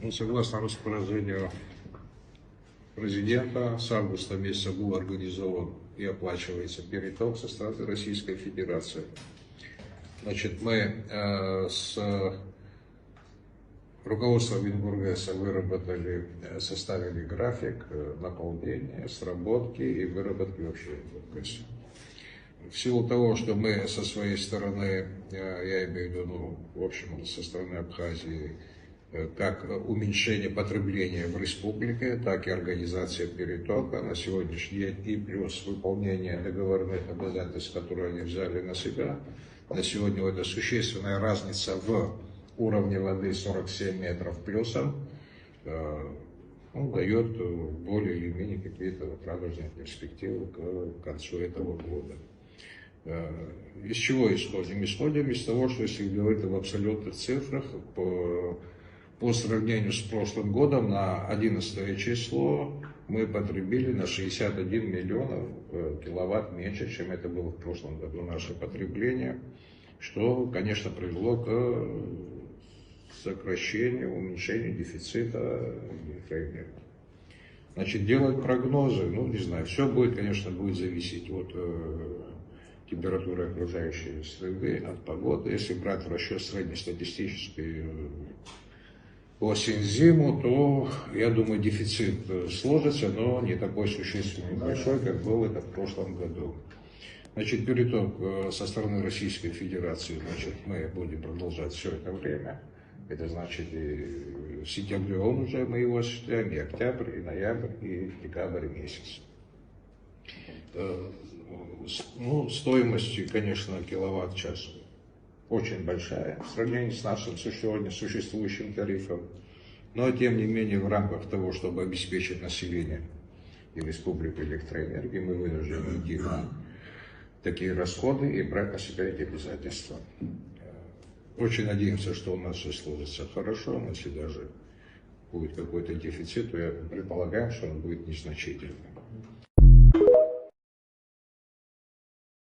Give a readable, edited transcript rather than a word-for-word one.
Ну, согласно распоряжению президента, с августа месяца был организован и оплачивается переток со стороны Российской Федерации. Значит, мы с руководством Минбургэса выработали, составили график наполнения, сработки и выработки вообще Минбургэса. В силу того, что мы со своей стороны, я имею в виду, в общем, со стороны Абхазии, как уменьшение потребления в республике, так и организация перетока на сегодняшний день и плюс выполнение договорных обязательств, которые они взяли на себя. На сегодня это существенная разница в уровне воды 47 метров плюсом, дает более или менее какие-то радужные перспективы к концу этого года. Из чего исходим? Исходим из того, что если говорить об абсолютных цифрах, по сравнению с прошлым годом на 11 число мы потребили на 61 миллионов киловатт меньше, чем это было в прошлом году наше потребление, что, конечно, привело к сокращению, уменьшению дефицита электроэнергии. Значит, делать прогнозы, не знаю, все будет, конечно, будет зависеть от температуры окружающей среды, от погоды. Если брать в расчет среднестатистический осень-зиму, то, я думаю, дефицит сложится, но не такой существенно большой, как был это в прошлом году. Значит, переток со стороны Российской Федерации, значит, мы будем продолжать все это время. Это значит, и в сентябре мы его осуществляем, и октябрь, и ноябрь, и декабрь месяц. Стоимость, конечно, киловатт-час очень большая в сравнении с нашим сегодня существующим тарифом. Но, тем не менее, в рамках того, чтобы обеспечить население и республику электроэнергии, мы вынуждены идти на такие расходы и брать на себя эти обязательства. Очень надеемся, что у нас все сложится хорошо, но если даже будет какой-то дефицит, то я предполагаю, что он будет незначительным.